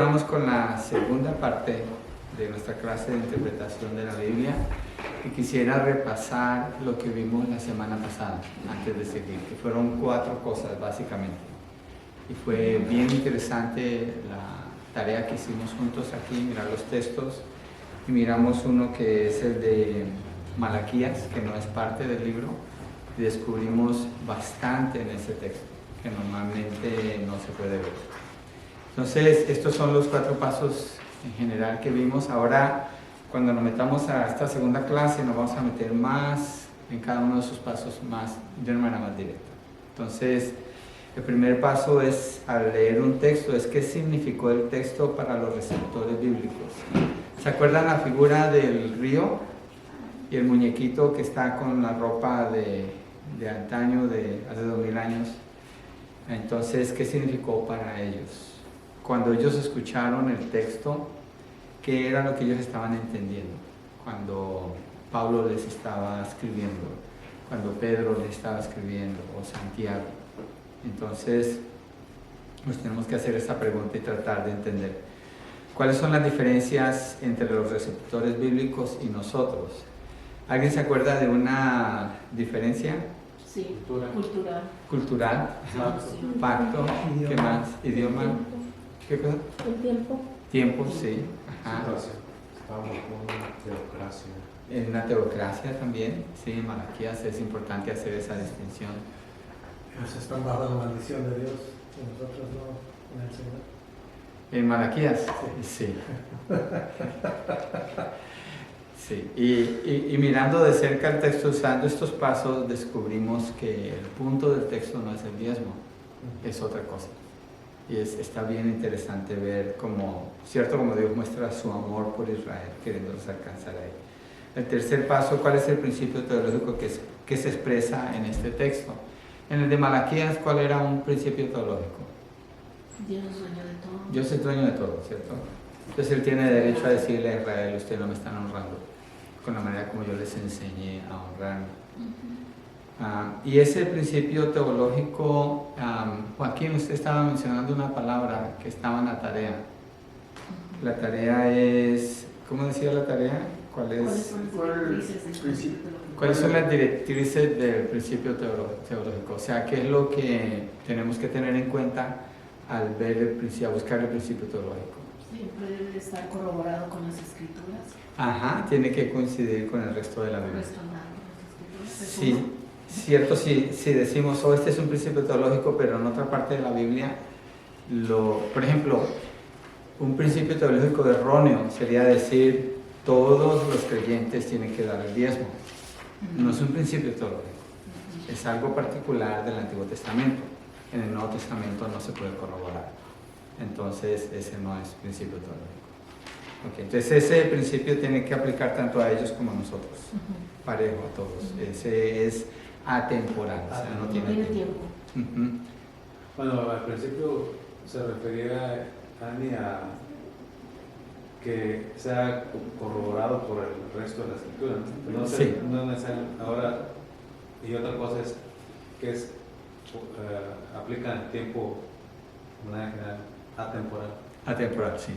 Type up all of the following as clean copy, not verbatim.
Vamos con la segunda parte de nuestra clase de interpretación de la Biblia y quisiera repasar lo que vimos la semana pasada antes de seguir, que fueron 4 cosas básicamente. Y fue bien interesante la tarea que hicimos juntos aquí, mirar los textos, y miramos uno que es el de Malaquías, que no es parte del libro, y descubrimos bastante en ese texto, que normalmente no se puede ver. Entonces, estos son los 4 pasos en general que vimos. Ahora, cuando nos metamos a esta segunda clase, nos vamos a meter más en cada uno de esos pasos más, de una manera más directa. Entonces, el primer paso es, al leer un texto, es qué significó el texto para los receptores bíblicos. ¿Se acuerdan la figura del río y el muñequito que está con la ropa de antaño, de hace 2000 años? Entonces, ¿qué significó para ellos? Cuando ellos escucharon el texto, ¿qué era lo que ellos estaban entendiendo? Cuando Pablo les estaba escribiendo, cuando Pedro les estaba escribiendo, o Santiago. Entonces, nos tenemos que hacer esta pregunta y tratar de entender. ¿Cuáles son las diferencias entre los receptores bíblicos y nosotros? ¿Alguien se acuerda de una diferencia? Sí, cultural. Cultural, pacto, ¿qué más? Idioma. ¿Qué cosa? El tiempo. Tiempo, sí. Ajá. Estamos con una teocracia. En una teocracia también, sí, en Malaquías es importante hacer esa distinción. Ellos están bajo la maldición de Dios y nosotros no, en el Señor. ¿En Malaquías? Sí. Sí. Y mirando de cerca el texto, usando estos pasos, descubrimos que el punto del texto no es el diezmo, es otra cosa. Y está bien interesante ver cómo Dios muestra su amor por Israel, queriéndolos alcanzar ahí. El tercer paso, ¿cuál es el principio teológico que se expresa en este texto? En el de Malaquías, ¿cuál era un principio teológico? Dios es dueño de todo. Dios es dueño de todo, ¿cierto? Entonces Él tiene derecho a decirle a Israel, ustedes no me están honrando con la manera como yo les enseñé a honrarme. Y ese principio teológico, Joaquín, usted estaba mencionando una palabra que estaba en la tarea. La tarea es, ¿cómo decía la tarea? ¿Cuáles son las directrices del principio teológico? O sea, ¿qué es lo que tenemos que tener en cuenta al ver a buscar el principio teológico? Siempre debe estar corroborado con las escrituras. Ajá, tiene que coincidir con el resto de la Biblia. Sí. Cierto, si decimos, este es un principio teológico, pero en otra parte de la Biblia, por ejemplo, un principio teológico erróneo sería decir, todos los creyentes tienen que dar el diezmo. No es un principio teológico, es algo particular del Antiguo Testamento. En el Nuevo Testamento no se puede corroborar. Entonces, ese no es principio teológico. Okay, entonces, ese principio tiene que aplicar tanto a ellos como a nosotros, parejo a todos. Ese es atemporal, o sea, no tiene tiempo. Bueno, al principio se refería Ani a que sea corroborado por el resto de la escritura, ¿no? Sí. No necesariamente ahora. Y otra cosa es que aplica el tiempo de manera general, atemporal. Atemporal, sí.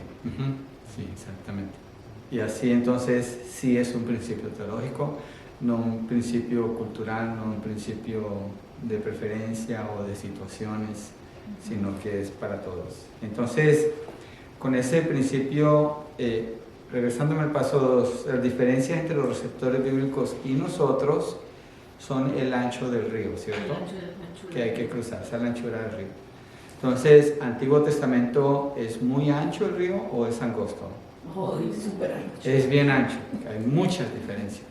Sí, exactamente. Y así entonces sí es un principio teológico, no un principio cultural, no un principio de preferencia o de situaciones, sino que es para todos. Entonces, con ese principio, regresándome al paso 2, las diferencias entre los receptores bíblicos y nosotros son el ancho del río, ¿cierto? Que hay que cruzarse a la anchura del río. Entonces, ¿Antiguo Testamento es muy ancho el río o es angosto? Súper ancho. Es bien ancho, hay muchas diferencias.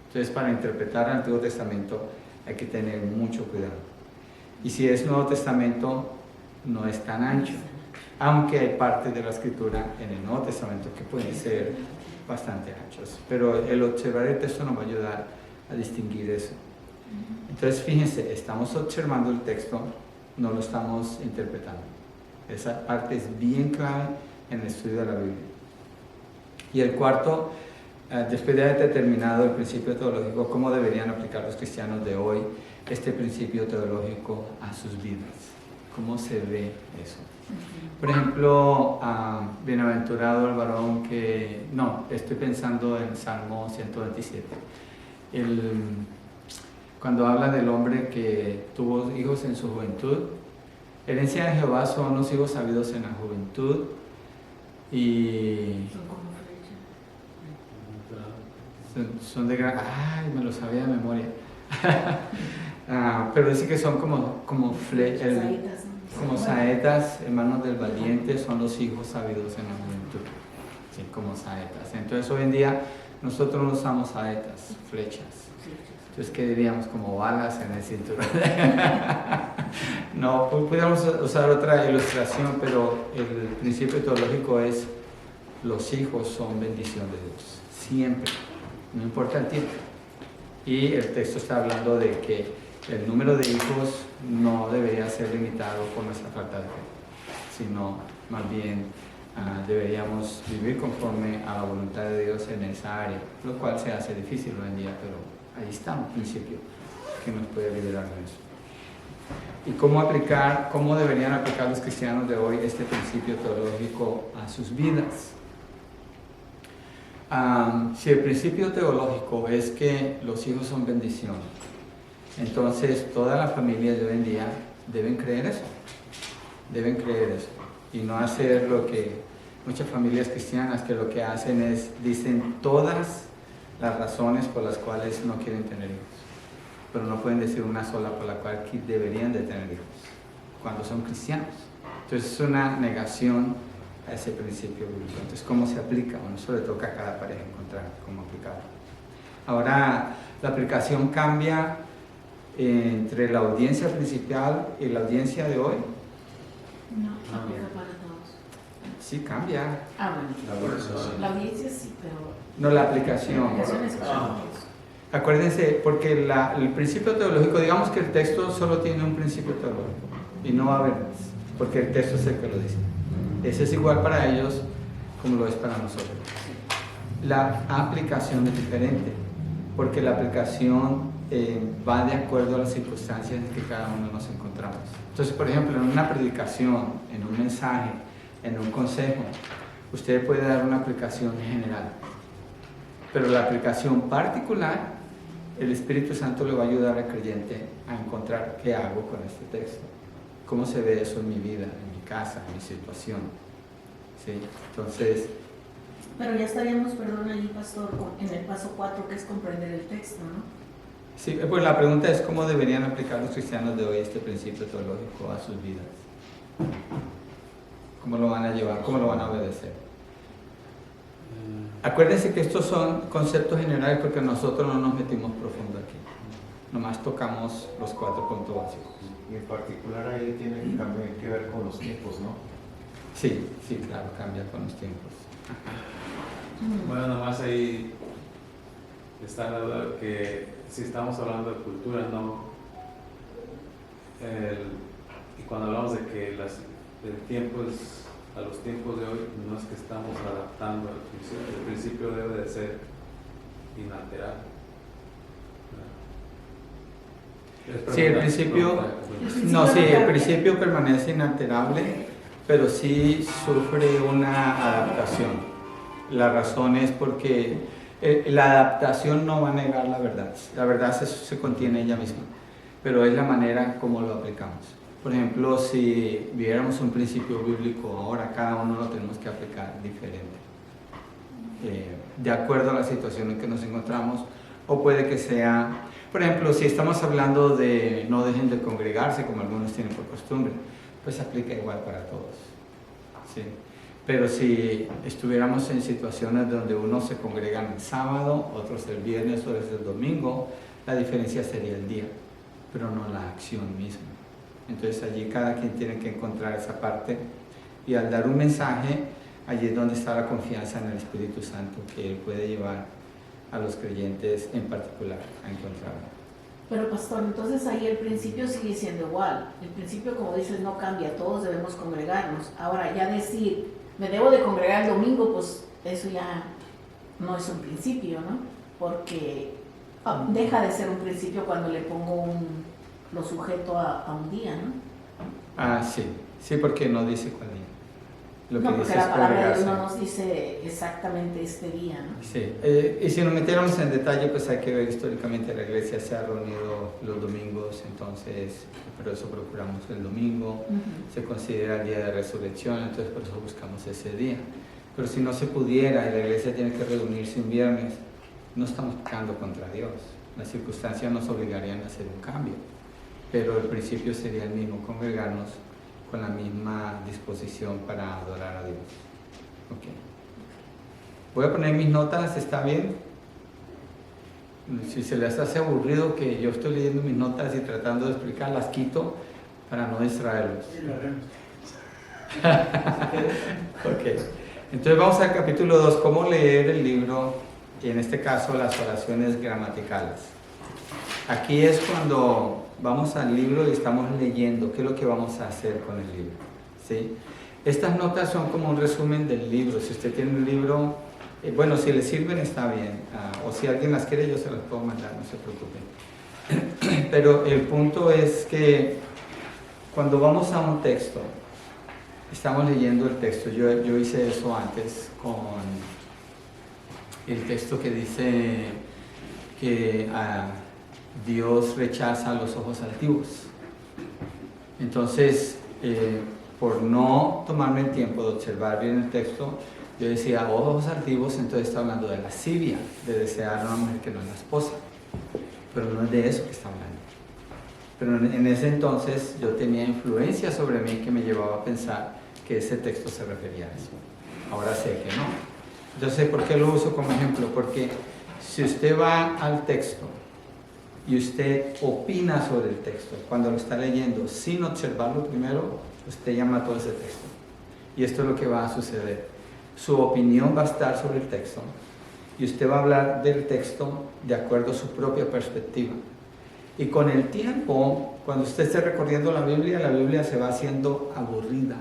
Entonces, para interpretar el Antiguo Testamento hay que tener mucho cuidado. Y si es Nuevo Testamento, no es tan ancho, aunque hay partes de la Escritura en el Nuevo Testamento que pueden ser bastante anchos. Pero el observar el texto nos va a ayudar a distinguir eso. Entonces, fíjense, estamos observando el texto, no lo estamos interpretando. Esa parte es bien clave en el estudio de la Biblia. Y el cuarto, después de haber determinado el principio teológico, ¿cómo deberían aplicar los cristianos de hoy este principio teológico a sus vidas? cómo se ve eso. Por ejemplo, bienaventurado el varón que... No, estoy pensando en Salmo 127. Cuando habla del hombre que tuvo hijos en su juventud, herencia de Jehová son los hijos sabidos en la juventud y Son como flecha. son de gran... ¡Ay! Me lo sabía de memoria. Pero dice que son como flechas. Saetas, ¿no? Como saetas en manos del valiente son los hijos sabidos en la juventud. Sí, como saetas. Entonces hoy en día nosotros no usamos saetas, flechas. Entonces, ¿qué diríamos? Como balas en el cinturón. No, podríamos usar otra ilustración, pero el principio teológico es: los hijos son bendición de Dios. Siempre. No importa el tiempo. Y el texto está hablando de que el número de hijos no debería ser limitado por nuestra falta de fe, sino más bien deberíamos vivir conforme a la voluntad de Dios en esa área, lo cual se hace difícil hoy en día, pero ahí está un principio que nos puede liberar de eso. ¿Y cómo deberían aplicar los cristianos de hoy este principio teológico a sus vidas? Si el principio teológico es que los hijos son bendición, entonces todas las familias de hoy en día deben creer eso. Deben creer eso. Y no hacer lo que muchas familias cristianas, que lo que hacen es, dicen todas las razones por las cuales no quieren tener hijos, pero no pueden decir una sola por la cual deberían de tener hijos, cuando son cristianos. Entonces es una negación a ese principio bíblico. Entonces, ¿cómo se aplica? Bueno, eso le toca a cada pareja encontrar cómo aplicarlo. Ahora, la aplicación cambia entre la audiencia principal y la audiencia de hoy. No, aplica para todos. Sí, cambia. Bueno. La audiencia sí, pero No, la aplicación. la aplicación es para todos. Acuérdense, porque el principio teológico, digamos que el texto solo tiene un principio teológico y no va a haber más, porque el texto es el que lo dice. Ese es igual para ellos como lo es para nosotros. La aplicación es diferente, porque la aplicación va de acuerdo a las circunstancias en que cada uno nos encontramos. Entonces, por ejemplo, en una predicación, en un mensaje, en un consejo, usted puede dar una aplicación general, pero la aplicación particular, el Espíritu Santo le va a ayudar al creyente a encontrar qué hago con este texto, cómo se ve eso en mi vida, en mi casa, en mi situación. ¿Sí? Entonces, Pero ya estaríamos, perdón, ahí, pastor, en el paso 4, que es comprender el texto, ¿no? sí, pues la pregunta es cómo deberían aplicar los cristianos de hoy este principio teológico a sus vidas. ¿Cómo lo van a llevar? ¿Cómo lo van a obedecer? Acuérdense que estos son conceptos generales porque nosotros no nos metimos profundo aquí. Nomás tocamos los 4 puntos básicos. Y en particular ahí tiene también que ver con los tiempos, ¿no? Sí, sí, claro, cambia con los tiempos. Bueno, nomás ahí está la duda que si estamos hablando de cultura, no. Y cuando hablamos de que el tiempo es a los tiempos de hoy, no es que estamos adaptando al principio. El principio debe de ser inalterable. Sí, el principio, no, sí, el principio permanece inalterable, pero sí sufre una adaptación. La razón es porque la adaptación no va a negar la verdad se contiene ella misma, pero es la manera como lo aplicamos. Por ejemplo, si viéramos un principio bíblico ahora, cada uno lo tenemos que aplicar diferente, de acuerdo a la situación en que nos encontramos, o puede que sea, por ejemplo, si estamos hablando de no dejen de congregarse como algunos tienen por costumbre, pues aplica igual para todos, ¿sí? Pero si estuviéramos en situaciones donde unos se congregan el sábado, otros el viernes, otros el domingo, la diferencia sería el día, pero no la acción misma. Entonces allí cada quien tiene que encontrar esa parte, y al dar un mensaje, allí es donde está la confianza en el Espíritu Santo, que Él puede llevar a los creyentes en particular a encontrarlo. Pero pastor, entonces ahí el principio sigue siendo igual. El principio, como dices, no cambia, todos debemos congregarnos. Ahora, ya decir, me debo de congregar el domingo, pues eso ya no es un principio, ¿no? Porque deja de ser un principio cuando le pongo lo sujeto a un día, ¿no? Sí, porque no dice cuál día. Lo No, que porque dice es la palabra de Dios congregarse. no nos dice exactamente este día, ¿no? Sí, y si nos metiéramos en detalle, pues hay que ver históricamente la iglesia se ha reunido los domingos, entonces por eso procuramos el domingo, se considera el día de resurrección, entonces por eso buscamos ese día. Pero si no se pudiera y la iglesia tiene que reunirse un viernes, no estamos pecando contra Dios. Las circunstancias nos obligarían a hacer un cambio, pero el principio sería el mismo, congregarnos con la misma disposición para adorar a Dios. Okay. Voy a poner mis notas, ¿está bien? Si se les hace aburrido que yo estoy leyendo mis notas y tratando de explicar, las quito para no distraerlos. Sí, lo haremos. Ok. Entonces vamos al capítulo 2, cómo leer el libro, y en este caso las oraciones gramaticales. Aquí es cuando vamos al libro y estamos leyendo qué es lo que vamos a hacer con el libro, ¿sí? Estas notas son como un resumen del libro. Si usted tiene un libro, bueno, si le sirven está bien, o si alguien las quiere yo se las puedo mandar, no se preocupen. Pero el punto es que cuando vamos a un texto, estamos leyendo el texto. Yo hice eso antes con el texto que dice que Dios rechaza los ojos altivos. Entonces, por no tomarme el tiempo de observar bien el texto, yo decía ojos altivos, entonces está hablando de lascivia, de desear a una mujer que no es la esposa. Pero no es de eso que está hablando. Pero en ese entonces yo tenía influencia sobre mí que me llevaba a pensar que ese texto se refería a eso. Ahora sé que no. Entonces, ¿por qué lo uso como ejemplo? Porque si usted va al texto y usted opina sobre el texto cuando lo está leyendo sin observarlo primero, usted ya mató ese texto. Y esto es lo que va a suceder. Su opinión va a estar sobre el texto y usted va a hablar del texto de acuerdo a su propia perspectiva. Y con el tiempo, cuando usted esté recorriendo la Biblia se va haciendo aburrida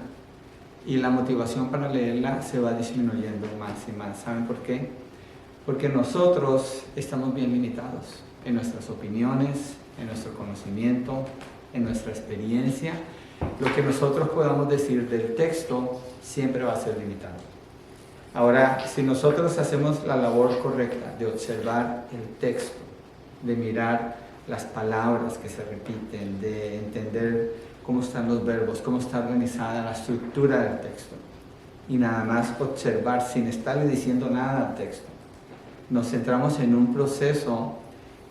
y la motivación para leerla se va disminuyendo más y más. ¿Saben por qué? Porque nosotros estamos bien limitados en nuestras opiniones, en nuestro conocimiento, en nuestra experiencia. Lo que nosotros podamos decir del texto siempre va a ser limitado. Ahora, si nosotros hacemos la labor correcta de observar el texto, de mirar las palabras que se repiten, de entender cómo están los verbos, cómo está organizada la estructura del texto, y nada más observar sin estarle diciendo nada al texto, nos centramos en un proceso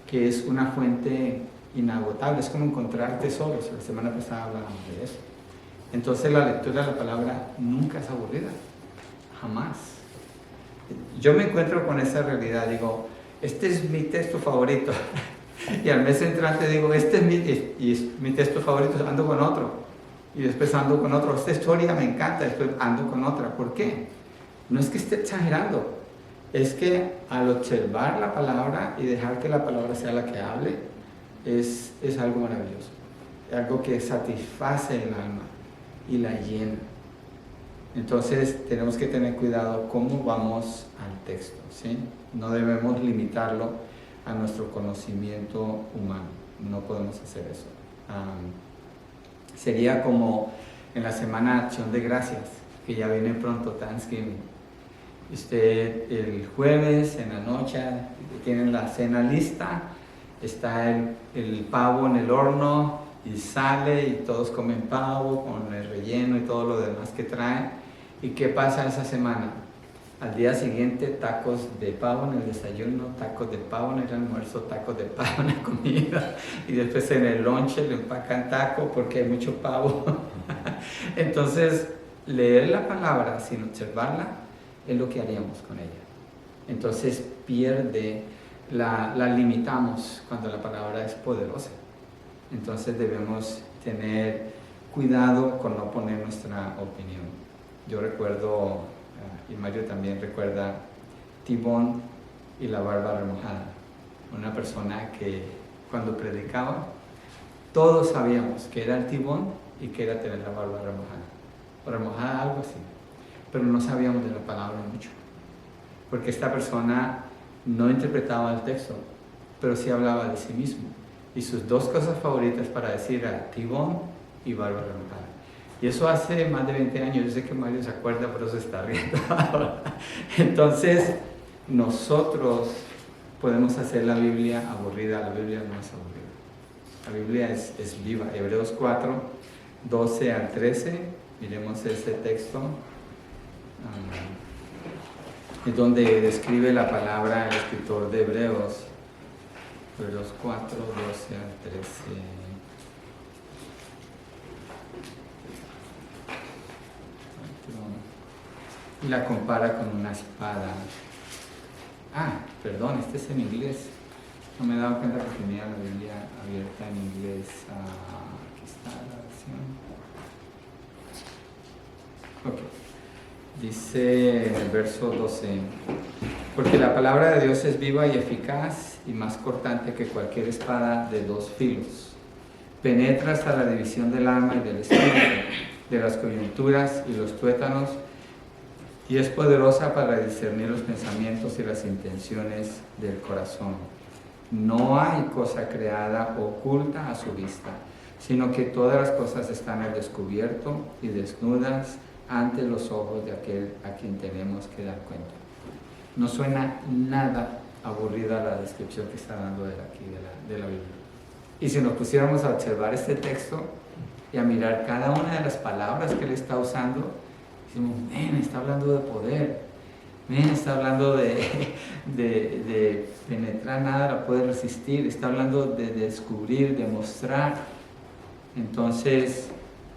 que es una fuente inagotable, es como encontrar tesoros. La semana pasada hablábamos de eso. Entonces la lectura de la palabra nunca es aburrida, jamás. Yo me encuentro con esa realidad, digo, este es mi texto favorito, y al mes entrante digo, este es mi texto favorito, ando con otro, y después ando con otro, esta historia me encanta, después ando con otra. ¿Por qué? No es que esté exagerando, es que al observar la palabra y dejar que la palabra sea la que hable, es algo maravilloso, algo que satisface el alma y la llena. Entonces tenemos que tener cuidado cómo vamos al texto, ¿sí? No debemos limitarlo a nuestro conocimiento humano, no podemos hacer eso. Sería como en la Semana de Acción de Gracias, que ya viene pronto Thanksgiving. Usted el jueves en la noche tienen la cena lista, está el pavo en el horno y sale y todos comen pavo con el relleno y todo lo demás que trae. ¿Y qué pasa esa semana? Al día siguiente tacos de pavo en el desayuno, tacos de pavo en el almuerzo, tacos de pavo en la comida, y después en el lonche le empacan taco porque hay mucho pavo. Entonces, leer la palabra sin observarla es lo que haríamos con ella. Entonces pierde, la limitamos cuando la palabra es poderosa. Entonces debemos tener cuidado con no poner nuestra opinión. Yo recuerdo, y Mario también recuerda, Tibón y la barba remojada. Una persona que cuando predicaba, todos sabíamos que era el Tibón y que era tener la barba remojada. O remojada, algo así. Pero no sabíamos de la palabra mucho. Porque esta persona no interpretaba el texto, pero sí hablaba de sí mismo. Y sus dos cosas favoritas para decir eran Tibón y barba remontada. Y eso hace más de 20 años, yo sé que Mario se acuerda, pero se está riendo ahora. Entonces, nosotros podemos hacer la Biblia aburrida, la Biblia no es aburrida. La Biblia es viva. Hebreos 4, 12 al 13, miremos ese texto. Es donde describe la palabra el escritor de Hebreos. Hebreos 4, 12 al 13. Y la compara con una espada. Perdón, este es en inglés. No me he dado cuenta que tenía la Biblia abierta en inglés. Aquí está la versión. Ok. Dice en el verso 12: porque la palabra de Dios es viva y eficaz y más cortante que cualquier espada de dos filos. Penetra hasta la división del alma y del espíritu, de las coyunturas y los tuétanos, y es poderosa para discernir los pensamientos y las intenciones del corazón. No hay cosa creada oculta a su vista, sino que todas las cosas están al descubierto y desnudas ante los ojos de aquel a quien tenemos que dar cuenta. No suena nada aburrida la descripción que está dando de aquí de la Biblia. Y si nos pusiéramos a observar este texto y a mirar cada una de las palabras que él está usando, decimos, está hablando de poder, está hablando de penetrar, nada la puede resistir, está hablando de descubrir, de mostrar. Entonces,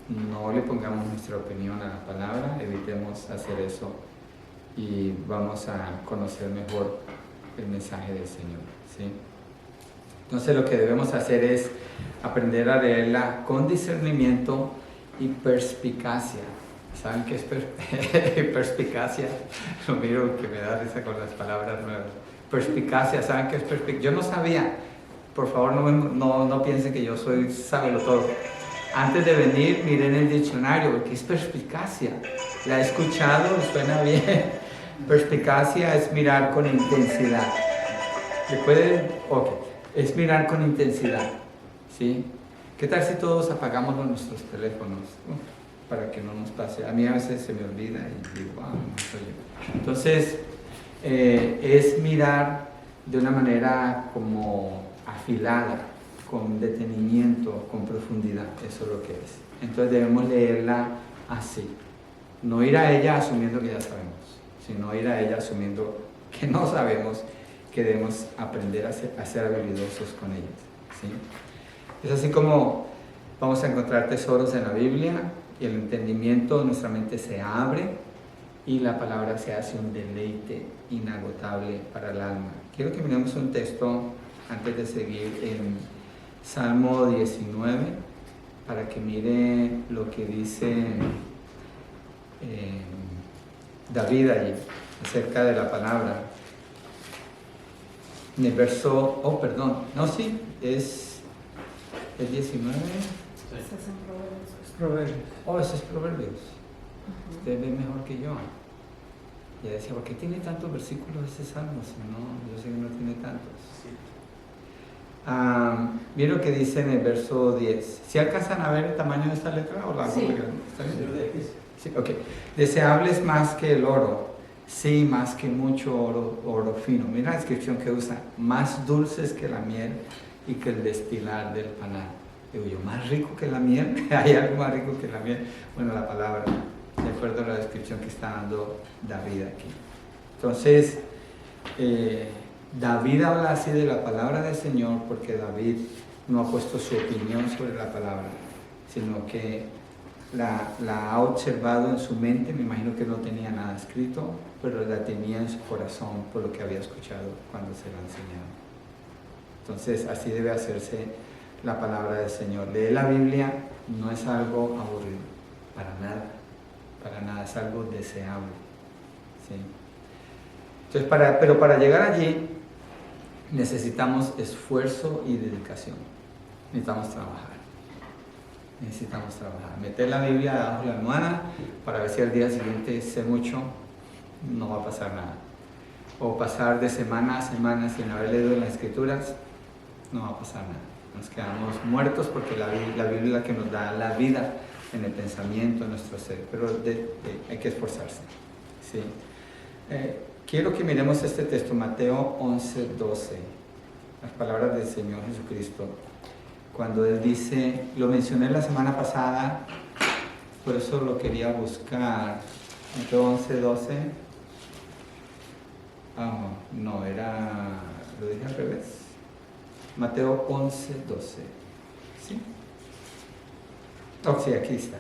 no le pongamos nuestra opinión a la palabra, evitemos hacer eso y vamos a conocer mejor el mensaje del Señor, ¿sí? Entonces lo que debemos hacer es aprender a leerla con discernimiento y perspicacia. ¿Saben qué es perspicacia? Lo miro que me da risa con las palabras nuevas. Perspicacia, ¿saben qué es perspicacia? Yo no sabía, por favor no piensen que yo soy sábelo todo. Antes de venir miré en el diccionario, ¿qué es perspicacia? La he escuchado, suena bien. Perspicacia es mirar con intensidad. Es mirar con intensidad, ¿sí? ¿Qué tal si todos apagamos nuestros teléfonos? Para que no nos pase. A mí a veces se me olvida y digo, no soy yo. Entonces, es mirar de una manera como afilada, con detenimiento, con profundidad. Eso es lo que es. Entonces debemos leerla así. No ir a ella asumiendo que ya sabemos, sino ir a ella asumiendo que no sabemos, que debemos aprender a ser habilidosos con ellas, ¿sí? Es así como vamos a encontrar tesoros en la Biblia y el entendimiento de nuestra mente se abre y la palabra se hace un deleite inagotable para el alma. Quiero que miremos un texto antes de seguir en Salmo 19 para que mire lo que dice David allí acerca de la palabra. En el verso, es el 19. Proverbios. Ese es Proverbios. Usted ve mejor que yo. Y decía, ¿por qué tiene tantos versículos ese salmo? Si no, yo sé que no tiene tantos. Miren lo que dice en el verso 10. ¿Sí alcanzan a ver el tamaño de esta letra? ¿O la Sí. ¿Está bien? Sí, ok. Deseables más que el oro, sí, más que mucho oro fino. Mira la descripción que usa. Más dulces que la miel y que el destilar del panal. Digo yo, ¿más rico que la miel? ¿Hay algo más rico que la miel? Bueno, la palabra, de acuerdo a la descripción que está dando David aquí. Entonces, David habla así de la palabra del Señor porque David no ha puesto su opinión sobre la palabra, sino que la ha observado en su mente. Me imagino que no tenía nada escrito, pero la tenía en su corazón por lo que había escuchado cuando se la enseñaba. Entonces, así debe hacerse la palabra del Señor. Leer la Biblia no es algo aburrido, para nada, es algo deseable, ¿sí? Entonces, pero para llegar allí necesitamos esfuerzo y dedicación, necesitamos trabajar, meter la Biblia debajo de la almohada para ver si al día siguiente sé mucho, no va a pasar nada, o pasar de semana a semana sin haber leído las Escrituras, no va a pasar nada. Nos quedamos muertos porque la Biblia es la que nos da la vida en el pensamiento, en nuestro ser, pero hay que esforzarse. ¿Sí? Quiero que miremos este texto, Mateo 11:12, las palabras del Señor Jesucristo, cuando Él dice, lo mencioné la semana pasada, por eso lo quería buscar, Mateo 11:12, no, lo dije al revés, Mateo 11:12, ¿sí? Sí, aquí está.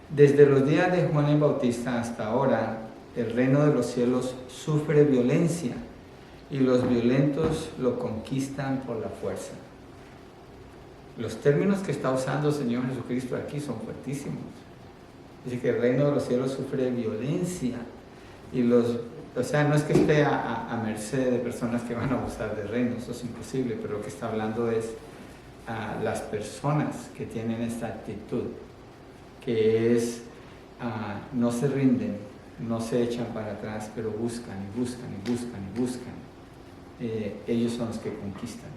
Desde los días de Juan el Bautista hasta ahora, el reino de los cielos sufre violencia y los violentos lo conquistan por la fuerza. Los términos que está usando el Señor Jesucristo aquí son fuertísimos. Dice que el reino de los cielos sufre violencia y no es que esté a merced de personas que van a abusar del reino, eso es imposible, pero lo que está hablando es a las personas que tienen esta actitud, que es no se rinden, no se echan para atrás, pero buscan y buscan y buscan y buscan. Ellos son los que conquistan.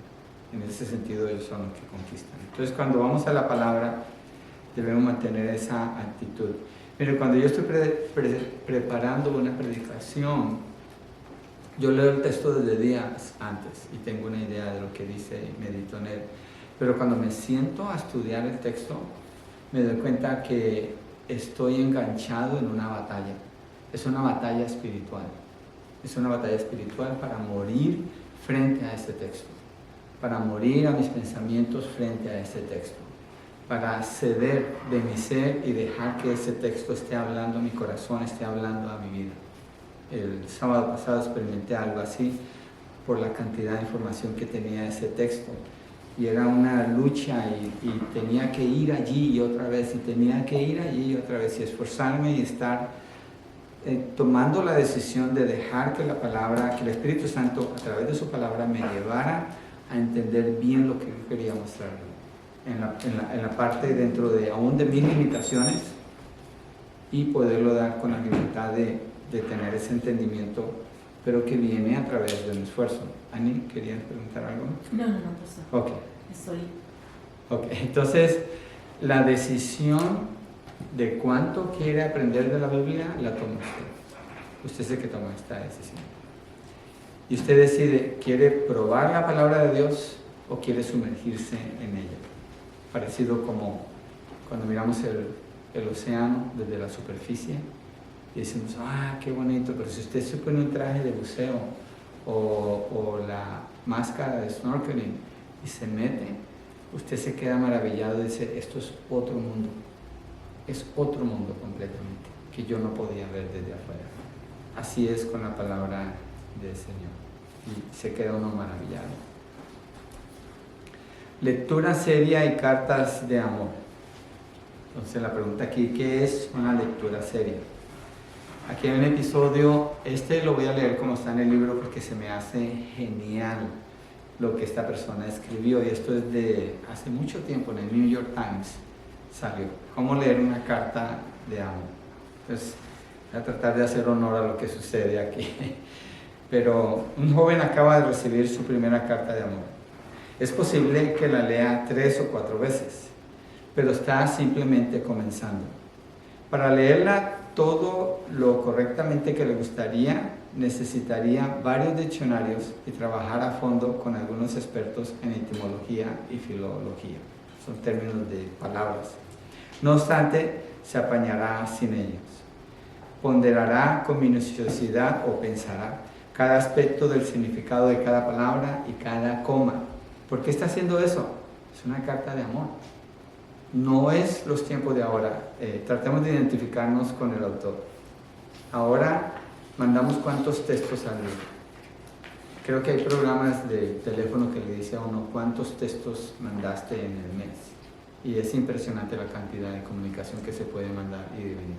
En ese sentido, ellos son los que conquistan. Entonces, cuando vamos a la palabra, debemos mantener esa actitud. Mire, cuando yo estoy preparando una predicación, yo leo el texto desde días antes y tengo una idea de lo que dice y medito en él. Pero cuando me siento a estudiar el texto, me doy cuenta que estoy enganchado en una batalla. Es una batalla espiritual. Es una batalla espiritual para morir frente a este texto, para morir a mis pensamientos frente a este texto, para ceder de mi ser y dejar que ese texto esté hablando a mi corazón, esté hablando a mi vida. El sábado pasado experimenté algo así por la cantidad de información que tenía ese texto. Y era una lucha y tenía que ir allí y otra vez, y tenía que ir allí y otra vez, y esforzarme y estar tomando la decisión de dejar que la palabra, que el Espíritu Santo a través de su palabra me llevara a entender bien lo que yo quería mostrarle. En la parte dentro de aún de mis limitaciones y poderlo dar con la libertad de tener ese entendimiento, pero que viene a través de un esfuerzo. Ani, ¿querías preguntar algo? No, pastor. Ok. Estoy. Entonces, la decisión de cuánto quiere aprender de la Biblia la toma usted. Usted es el que toma esta decisión. Y usted decide, ¿quiere probar la palabra de Dios o quiere sumergirse en ella? Parecido como cuando miramos el océano desde la superficie y decimos, qué bonito, pero si usted se pone un traje de buceo o la máscara de snorkeling y se mete, usted se queda maravillado y dice, esto es otro mundo completamente, que yo no podía ver desde afuera. Así es con la palabra del Señor, y se queda uno maravillado. Lectura seria y cartas de amor. Entonces la pregunta aquí, ¿qué es una lectura seria? Aquí hay un episodio, lo voy a leer como está en el libro porque se me hace genial lo que esta persona escribió, y esto es de hace mucho tiempo, en el New York Times salió, cómo leer una carta de amor. Entonces voy a tratar de hacer honor a lo que sucede aquí. Pero un joven acaba de recibir su primera carta de amor. Es posible que la lea 3 o 4 veces, pero está simplemente comenzando. Para leerla todo lo correctamente que le gustaría, necesitaría varios diccionarios y trabajar a fondo con algunos expertos en etimología y filología. Son términos de palabras. No obstante, se apañará sin ellos. Ponderará con minuciosidad o pensará cada aspecto del significado de cada palabra y cada coma. ¿Por qué está haciendo eso? Es una carta de amor. No es los tiempos de ahora. Tratemos de identificarnos con el autor. Ahora mandamos cuántos textos al día. Creo que hay programas de teléfono que le dice a uno cuántos textos mandaste en el mes. Y es impresionante la cantidad de comunicación que se puede mandar y dividir.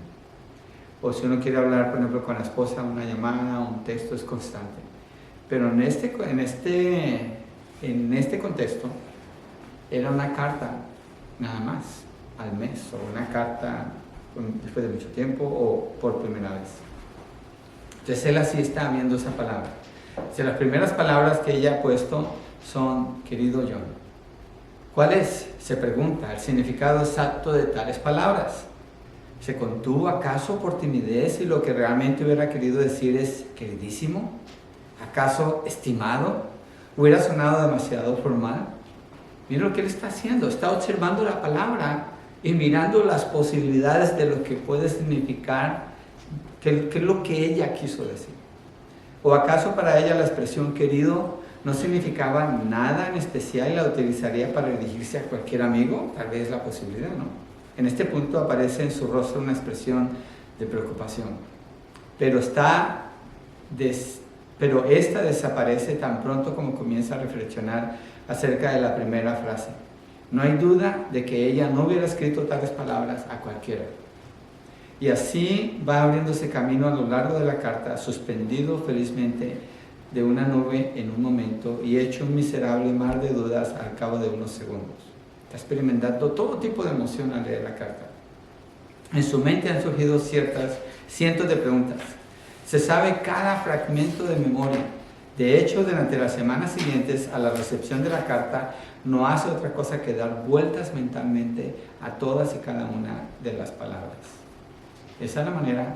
O si uno quiere hablar, por ejemplo, con la esposa, una llamada, un texto es constante. Pero en este contexto era una carta nada más al mes, o una carta después de mucho tiempo o por primera vez. Entonces él así está viendo esa palabra. O sea, las primeras palabras que ella ha puesto son querido John. ¿Cuál es? Se pregunta el significado exacto de tales palabras. ¿Se contuvo acaso por timidez y lo que realmente hubiera querido decir es queridísimo? ¿Acaso estimado? ¿Hubiera sonado demasiado formal? Mira lo que él está haciendo, está observando la palabra y mirando las posibilidades de lo que puede significar, qué es lo que ella quiso decir. ¿O acaso para ella la expresión querido no significaba nada en especial y la utilizaría para dirigirse a cualquier amigo? Tal vez la posibilidad, ¿no? En este punto aparece en su rostro una expresión de preocupación, pero esta desaparece tan pronto como comienza a reflexionar acerca de la primera frase. No hay duda de que ella no hubiera escrito tales palabras a cualquiera. Y así va abriéndose camino a lo largo de la carta, suspendido felizmente de una nube en un momento y hecho un miserable mar de dudas al cabo de unos segundos. Está experimentando todo tipo de emoción al leer la carta. En su mente han surgido cientos de preguntas. Se sabe cada fragmento de memoria. De hecho, durante las semanas siguientes a la recepción de la carta, no hace otra cosa que dar vueltas mentalmente a todas y cada una de las palabras. Esa es la manera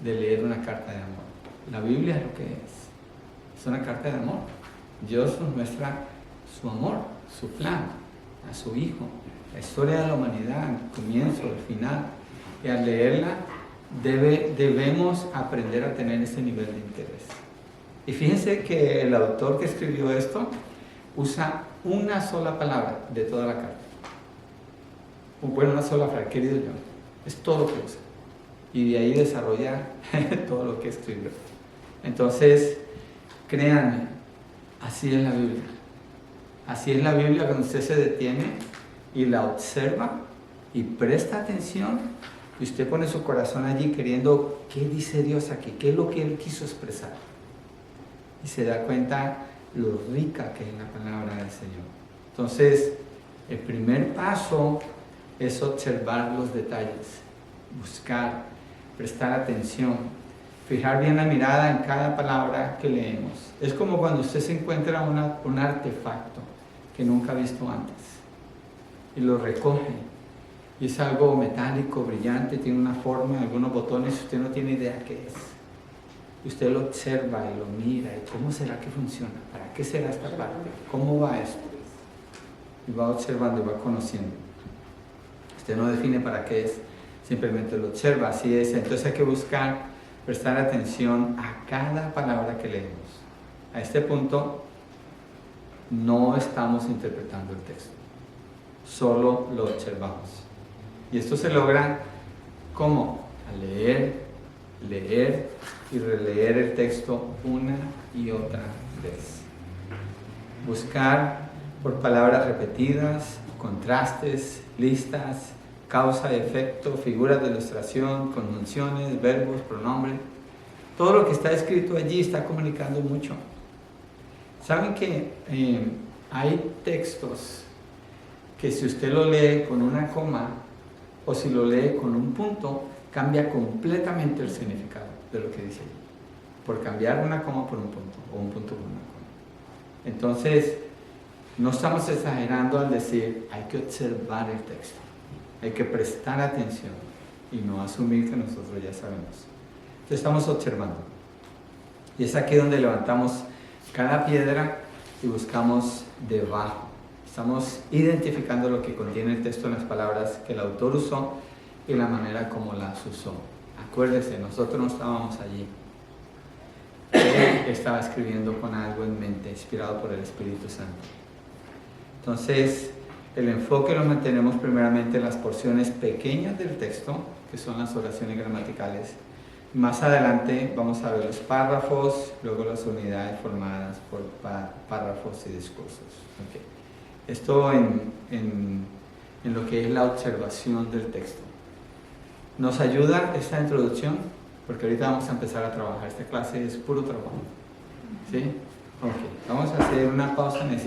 de leer una carta de amor. La Biblia es lo que es una carta de amor. Dios nos muestra su amor, su plan, a su Hijo, la historia de la humanidad, el comienzo, el final. Y al leerla debemos aprender a tener ese nivel de interés. Y fíjense que el autor que escribió esto usa una sola palabra de toda la carta. Bueno, una sola frase, querido John. Es todo lo que usa. Y de ahí desarrolla todo lo que escribió. Entonces, créanme, así es la Biblia. Así es la Biblia cuando usted se detiene y la observa y presta atención y usted pone su corazón allí queriendo qué dice Dios aquí, qué es lo que Él quiso expresar. Y se da cuenta lo rica que es la palabra del Señor. Entonces, el primer paso es observar los detalles, buscar, prestar atención, fijar bien la mirada en cada palabra que leemos. Es como cuando usted se encuentra un artefacto que nunca ha visto antes y lo recoge y es algo metálico, brillante, tiene una forma, algunos botones, usted no tiene idea qué es. Y usted lo observa y lo mira y cómo será que funciona, para qué será esta parte, cómo va esto, y va observando y va conociendo. Usted no define para qué es, simplemente lo observa, así es. Entonces hay que buscar prestar atención a cada palabra que leemos. A este punto no estamos interpretando el texto, solo lo observamos. Y esto se logra ¿cómo? Al leer y releer el texto una y otra vez. Buscar por palabras repetidas, contrastes, listas, causa y efecto, figuras de ilustración, conjunciones, verbos, pronombres. Todo lo que está escrito allí está comunicando mucho. ¿Saben que hay textos que si usted lo lee con una coma o si lo lee con un punto, cambia completamente el significado de lo que dice allí? Por cambiar una coma por un punto o un punto por una coma. Entonces, no estamos exagerando al decir hay que observar el texto. Hay que prestar atención y no asumir que nosotros ya sabemos. Entonces estamos observando. Y es aquí donde levantamos cada piedra y buscamos debajo. Estamos identificando lo que contiene el texto en las palabras que el autor usó y la manera como las usó. Acuérdese, nosotros no estábamos allí. Él estaba escribiendo con algo en mente, inspirado por el Espíritu Santo. Entonces, el enfoque lo mantenemos primeramente en las porciones pequeñas del texto, que son las oraciones gramaticales. Más adelante vamos a ver los párrafos, luego las unidades formadas por párrafos y discursos. Okay. Esto en lo que es la observación del texto. Nos ayuda esta introducción, porque ahorita vamos a empezar a trabajar. Esta clase es puro trabajo. ¿Sí? Ok, vamos a hacer una pausa.